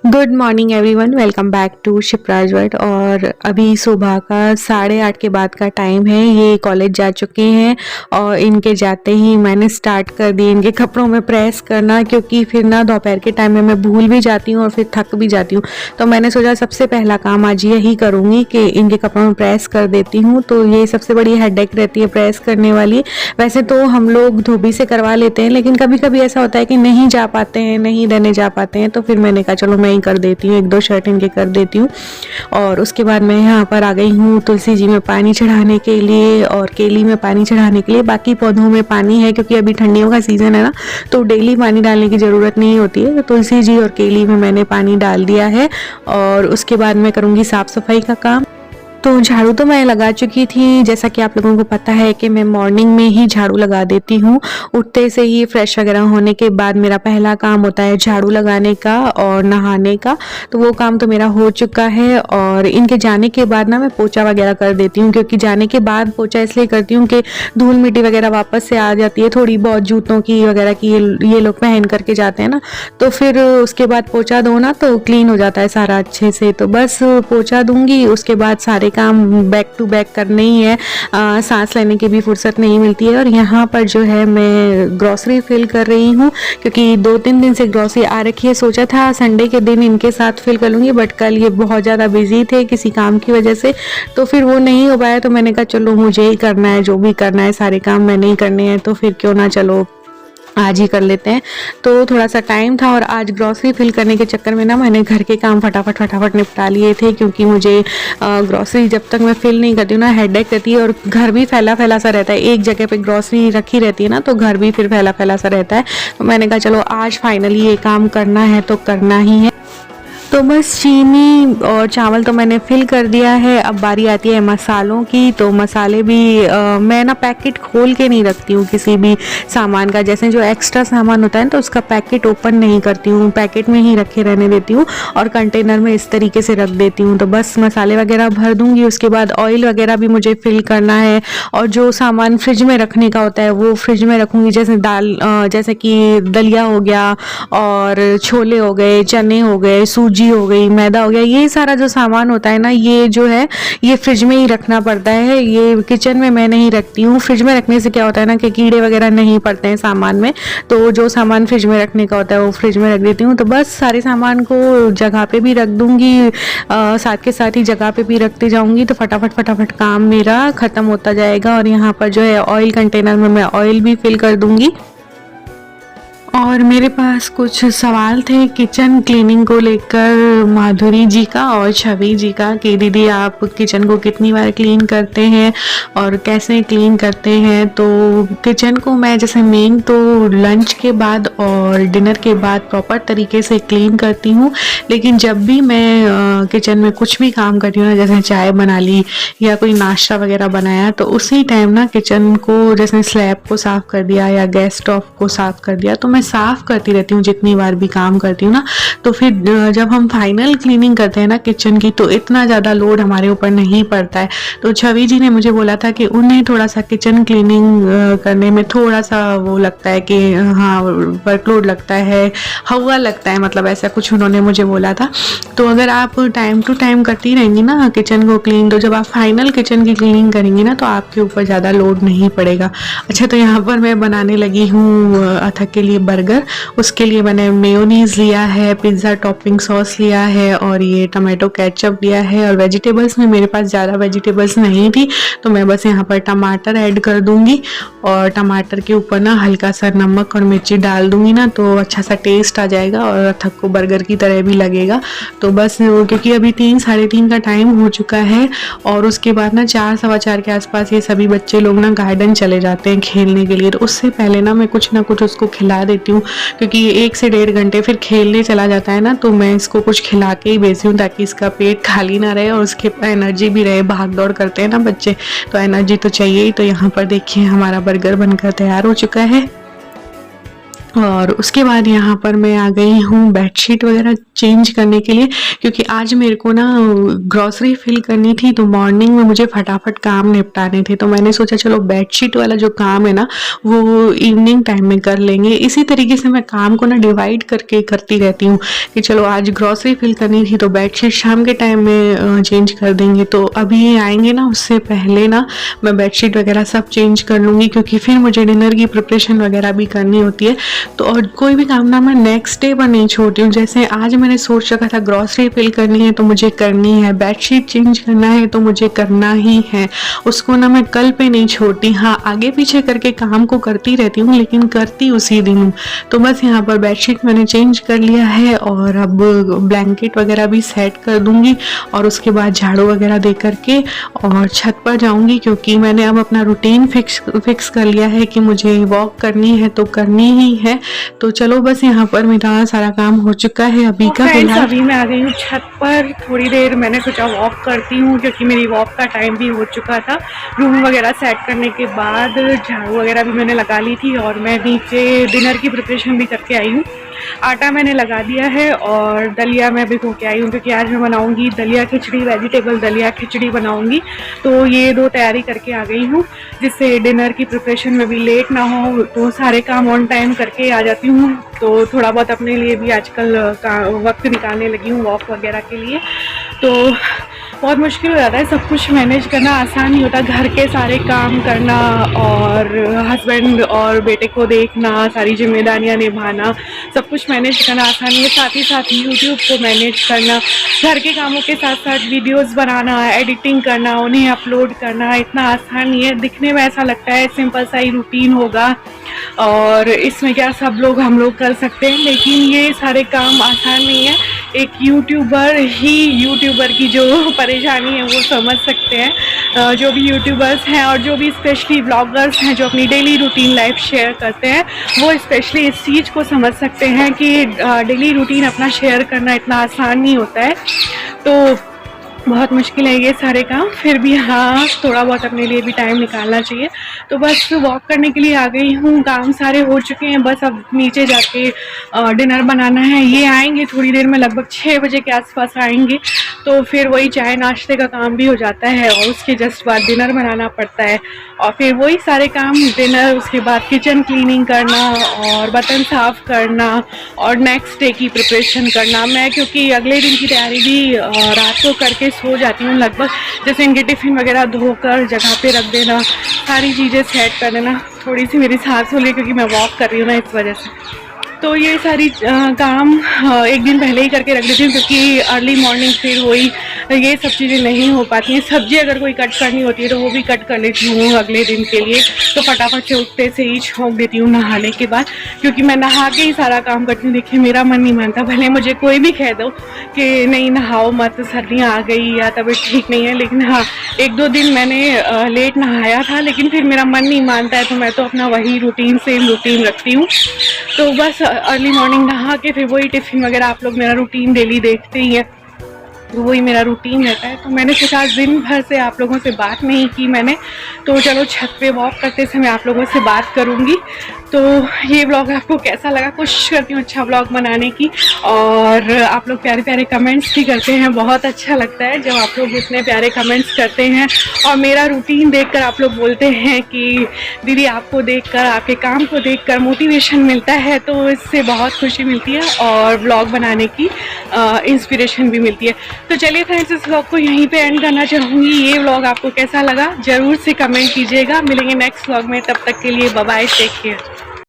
Good morning everyone, welcome back to Shipra's world. और अभी सुबह का 8:30 के बाद का टाइम है। ये कॉलेज जा चुके हैं और इनके जाते ही मैंने स्टार्ट कर दी इनके कपड़ों में प्रेस करना, क्योंकि फिर ना दोपहर के टाइम में मैं भूल भी जाती हूँ और फिर थक भी जाती हूँ। तो मैंने सोचा सबसे पहला काम आज यही करूँगी कि इनके कपड़ों में प्रेस कर देती हूँ। तो ये सबसे बड़ी हेडेक रहती है प्रेस करने वाली। वैसे तो हम लोग धोबी से करवा लेते हैं, लेकिन कभी कभी ऐसा होता है कि नहीं जा पाते हैं, नहीं देने जा पाते हैं। तो फिर मैंने कहा चलो मैं ही कर देती हूँ, 1-2 शर्ट इनके कर देती हूँ। और उसके बाद मैं यहाँ पर आ गई हूँ तुलसी जी में पानी चढ़ाने के लिए और केली में पानी चढ़ाने के लिए। बाकी पौधों में पानी है क्योंकि अभी ठंडियों का सीज़न है ना, तो डेली पानी डालने की ज़रूरत नहीं होती है। तो तुलसी जी और केली में मैंने पानी डाल दिया है और उसके बाद मैं करूँगी साफ़ सफाई का काम। तो झाड़ू तो मैं लगा चुकी थी, जैसा कि आप लोगों को पता है कि मैं मॉर्निंग में ही झाड़ू लगा देती हूँ। उठते से ही फ्रेश वगैरह होने के बाद मेरा पहला काम होता है झाड़ू लगाने का और नहाने का। तो वो काम तो मेरा हो चुका है। और इनके जाने के बाद ना मैं पोछा वगैरह कर देती हूँ, क्योंकि जाने के बाद पोछा इसलिए करती हूँ कि धूल मिट्टी वगैरह वापस से आ जाती है थोड़ी बहुत, जूतों की वगैरह की ये लोग पहन करके जाते हैं ना। तो फिर उसके बाद पोछा दो ना तो क्लीन हो जाता है सारा अच्छे से। तो बस पोछा दूंगी, उसके बाद सारे काम बैक टू बैक करने ही है। सांस लेने की भी फुर्सत नहीं मिलती है। और यहाँ पर जो है मैं ग्रॉसरी फिल कर रही हूँ, क्योंकि 2-3 दिन से ग्रॉसरी आ रखी है। सोचा था संडे के दिन इनके साथ फिल कर लूँगी, बट कल ये बहुत ज़्यादा बिजी थे किसी काम की वजह से, तो फिर वो नहीं हो पाया। तो मैंने कहा चलो मुझे ही करना है, जो भी करना है सारे काम मैंने ही करने हैं, तो फिर क्यों ना चलो आज ही कर लेते हैं। तो थोड़ा सा टाइम था और आज ग्रॉसरी फिल करने के चक्कर में ना मैंने घर के काम फटाफट निपटा लिए थे, क्योंकि मुझे ग्रॉसरी जब तक मैं फिल नहीं करती हूँ ना हेडेक रहती है। और घर भी फैला फैला सा रहता है, एक जगह पे ग्रॉसरी रखी रहती है ना, तो घर भी फिर फैला फैला सा रहता है। तो मैंने कहा चलो आज फाइनली ये काम करना है तो करना ही है। तो बस चीनी और चावल तो मैंने फिल कर दिया है। अब बारी आती है मसालों की। तो मसाले भी मैं ना पैकेट खोल के नहीं रखती हूँ किसी भी सामान का। जैसे जो एक्स्ट्रा सामान होता है ना, तो उसका पैकेट ओपन नहीं करती हूँ, पैकेट में ही रखे रहने देती हूँ और कंटेनर में इस तरीके से रख देती हूँ। तो बस मसाले वगैरह भर दूँगी। उसके बाद ऑयल वगैरह भी मुझे फिल करना है। और जो सामान फ्रिज में रखने का होता है वो फ्रिज में रखूँगी, जैसे दाल, जैसे कि दलिया हो गया और छोले हो गए, चने हो गए, सूजी हो गई, मैदा हो गया, ये सारा जो सामान होता है ना, ये जो है ये फ्रिज में ही रखना पड़ता है। ये किचन में मैं नहीं रखती हूँ। फ्रिज में रखने से क्या होता है ना कि कीड़े वगैरह नहीं पड़ते हैं सामान में। तो जो सामान फ्रिज में रखने का होता है वो फ्रिज में रख देती हूँ। तो बस सारे सामान को जगह पे भी रख दूंगी, साथ के साथ ही जगह पे भी रखती जाऊंगी। तो फटाफट काम मेरा ख़त्म होता जाएगा। और यहाँ पर जो है ऑयल कंटेनर में मैं ऑयल भी फिल कर दूंगी। और मेरे पास कुछ सवाल थे किचन क्लीनिंग को लेकर, माधुरी जी का और छवि जी का, कि दीदी आप किचन को कितनी बार क्लीन करते हैं और कैसे क्लीन करते हैं। तो किचन को मैं जैसे मेन तो लंच के बाद और डिनर के बाद प्रॉपर तरीके से क्लीन करती हूँ। लेकिन जब भी मैं किचन में कुछ भी काम करती हूँ ना, जैसे चाय बना ली या कोई नाश्ता वगैरह बनाया, तो उसी टाइम ना किचन को जैसे स्लैब को साफ़ कर दिया या गैस स्टोव को साफ़ कर दिया, तो मैं साफ करती रहती हूँ जितनी बार भी काम करती हूँ ना। तो फिर जब हम फाइनल क्लीनिंग करते हैं ना किचन की, तो इतना ज़्यादा लोड हमारे ऊपर नहीं पड़ता है। तो छवि जी ने मुझे बोला था कि उन्हें थोड़ा सा किचन क्लीनिंग करने में थोड़ा सा वो लगता है कि हाँ वर्कलोड लगता है, हवा लगता है, मतलब ऐसा कुछ उन्होंने मुझे बोला था। तो अगर आप टाइम टू टाइम करती रहेंगी ना किचन को क्लीन, तो जब आप फाइनल किचन की क्लीनिंग करेंगी ना, तो आपके ऊपर ज़्यादा लोड नहीं पड़ेगा। अच्छा, तो यहाँ पर मैं बनाने लगी हूँ अथक के लिए बर्गर। उसके लिए मैंने मेयोनीज लिया है, पिज़्ज़ा टॉपिंग सॉस लिया है और ये टमाटो केचप लिया है। और वेजिटेबल्स में मेरे पास ज़्यादा वेजिटेबल्स नहीं थी, तो मैं बस यहाँ पर टमाटर ऐड कर दूँगी और टमाटर के ऊपर ना हल्का सा नमक और मिर्ची डाल दूँगी ना, तो अच्छा सा टेस्ट आ जाएगा और अथक को बर्गर की तरह भी लगेगा। तो बस क्योंकि अभी 3-3:30 का टाइम हो चुका है और उसके बाद ना 4-4:15 के आसपास ये सभी बच्चे लोग ना गार्डन चले जाते हैं खेलने के लिए। तो उससे पहले ना मैं कुछ ना कुछ उसको खिला देती हूँ, क्योंकि ये 1 से 1.5 घंटे फिर खेलने चला जाता है ना, तो मैं इसको कुछ खिला के ही भेजती हूँ ताकि इसका पेट खाली ना रहे और उसके एनर्जी भी रहे। भाग दौड़ करते हैं ना बच्चे, तो एनर्जी तो चाहिए ही। तो यहाँ पर देखिए हमारा बर्गर बनकर तैयार हो चुका है। और उसके बाद यहाँ पर मैं आ गई हूँ बेडशीट वगैरह चेंज करने के लिए, क्योंकि आज मेरे को ना ग्रॉसरी फिल करनी थी, तो मॉर्निंग में मुझे फटाफट काम निपटाने थे, तो मैंने सोचा चलो बेडशीट वाला जो काम है ना वो इवनिंग टाइम में कर लेंगे। इसी तरीके से मैं काम को ना डिवाइड करके करती रहती हूँ कि चलो आज ग्रॉसरी फिल करनी थी तो बेडशीट शाम के टाइम में चेंज कर देंगे। तो अभी ये आएंगे ना उससे पहले ना मैं बेडशीट वगैरह सब चेंज कर लूँगी, क्योंकि फिर मुझे डिनर की प्रिपरेशन वगैरह भी करनी होती है। तो और कोई भी काम ना मैं नेक्स्ट डे पर नहीं छोड़ती हूँ। जैसे आज मैंने सोच रखा था ग्रॉसरी फिल करनी है तो मुझे करनी है, बेडशीट चेंज करना है तो मुझे करना ही है, उसको ना मैं कल पे नहीं छोड़ती। हाँ, आगे पीछे करके काम को करती रहती हूँ लेकिन करती उसी दिन हूँ। तो बस यहाँ पर बेडशीट मैंने चेंज कर लिया है और अब ब्लैंकेट वगैरह भी सेट कर दूँगी और उसके बाद झाड़ू वगैरह दे करके और छत पर जाऊँगी, क्योंकि मैंने अब अपना रूटीन फिक्स कर लिया है कि मुझे वॉक करनी है तो करनी ही है। तो चलो बस यहाँ पर मेरा सारा काम हो चुका है अभी का फिलहाल। अभी मैं आ गई हूँ छत पर, थोड़ी देर मैंने सोचा वॉक करती हूँ क्योंकि मेरी वॉक का टाइम भी हो चुका था। रूम वगैरह सेट करने के बाद झाड़ू वगैरह भी मैंने लगा ली थी और मैं नीचे डिनर की प्रिपरेशन भी करके आई हूँ। आटा मैंने लगा दिया है और दलिया मैं भिगो के आई हूँ, क्योंकि आज मैं बनाऊँगी दलिया खिचड़ी, वेजिटेबल दलिया खिचड़ी बनाऊँगी। तो ये दो तैयारी करके आ गई हूँ जिससे डिनर की प्रिपरेशन में भी लेट ना हो, तो सारे काम ऑन टाइम करके आ जाती हूँ। तो थोड़ा बहुत अपने लिए भी आजकल वक्त निकालने लगी हूँ वॉक वगैरह के लिए। तो बहुत मुश्किल हो जाता है, सब कुछ मैनेज करना आसान नहीं होता, घर के सारे काम करना और हस्बैंड और बेटे को देखना, सारी जिम्मेदारियां निभाना, सब कुछ मैनेज करना आसान नहीं है। साथ ही साथ यूट्यूब को मैनेज करना, घर के कामों के साथ साथ वीडियोस बनाना, एडिटिंग करना, उन्हें अपलोड करना इतना आसान नहीं है। दिखने में ऐसा लगता है सिंपल सा ही रूटीन होगा और इसमें क्या सब लोग हम लोग कर सकते हैं, लेकिन ये सारे काम आसान नहीं है। एक यूट्यूबर ही यूट्यूबर की जो परेशानी है वो समझ सकते हैं। जो भी यूट्यूबर्स हैं और जो भी स्पेशली ब्लॉगर्स हैं जो अपनी डेली रूटीन लाइफ शेयर करते हैं, वो स्पेशली इस चीज़ को समझ सकते हैं कि डेली रूटीन अपना शेयर करना इतना आसान नहीं होता है। तो बहुत मुश्किल है ये सारे काम, फिर भी हाँ थोड़ा बहुत अपने लिए भी टाइम निकालना चाहिए। तो बस वॉक करने के लिए आ गई हूँ, काम सारे हो चुके हैं, बस अब नीचे जाके डिनर बनाना है। ये आएंगे थोड़ी देर में, लगभग 6 बजे के आसपास आएंगे, तो फिर वही चाय नाश्ते का काम भी हो जाता है और उसके जस्ट बाद डिनर बनाना पड़ता है और फिर वही सारे काम डिनर, उसके बाद किचन क्लीनिंग करना और बर्तन साफ़ करना और नेक्स्ट डे की प्रिपरेशन करना। मैं क्योंकि अगले दिन की तैयारी भी रात को करके सो जाती हूँ लगभग, जैसे इनके टिफ़िन वगैरह धोकर जगह पे रख देना, सारी चीज़ें सेट कर देना। थोड़ी सी मेरी सांस हो रही है क्योंकि मैं वॉक कर रही हूँ ना, इस वजह से। तो ये सारी काम एक दिन पहले ही करके रख देती हूँ, क्योंकि अर्ली मॉर्निंग फिर वही ये सब चीज़ें नहीं हो पाती हैं। सब्जी अगर कोई कट करनी होती है तो वो भी कट कर लेती हूँ अगले दिन के लिए, तो फटाफट से उठते से ही छोंक देती हूँ नहाने के बाद, क्योंकि मैं नहा के ही सारा काम करती हूँ। देखिए मेरा मन नहीं मानता, भले मुझे कोई भी कह दो कि नहीं नहाओ मत, सर्दियाँ आ गई या तबीयत ठीक नहीं है, लेकिन हाँ 1-2 दिन मैंने लेट नहाया था, लेकिन फिर मेरा मन नहीं मानता है, तो मैं तो अपना वही रूटीन सेम रूटीन रखती हूँ। तो बस अर्ली मॉर्निंग नहा के फिर वही टिफ़िन वगैरह, आप लोग मेरा रूटीन डेली देखते ही हैं, तो वही मेरा रूटीन रहता है। तो मैंने सोचा आज दिन भर से आप लोगों से बात नहीं की मैंने, तो चलो छत पे वॉक करते समय आप लोगों से बात करूँगी। तो ये व्लॉग आपको कैसा लगा, कोशिश करती हूँ अच्छा व्लॉग बनाने की, और आप लोग प्यारे प्यारे कमेंट्स भी करते हैं, बहुत अच्छा लगता है जब आप लोग इतने प्यारे कमेंट्स करते हैं और मेरा रूटीन देखकर आप लोग बोलते हैं कि दीदी आपको देखकर, आपके काम को देखकर मोटिवेशन मिलता है, तो इससे बहुत खुशी मिलती है और व्लॉग बनाने की इंस्पिरेशन भी मिलती है। तो चलिए फ्रेंड्स, इस व्लॉग को यहीं पे एंड करना चाहूँगी। ये व्लॉग आपको कैसा लगा ज़रूर से कमेंट कीजिएगा। मिलेंगे नेक्स्ट व्लॉग में, तब तक के लिए बाय बाय, टेक केयर।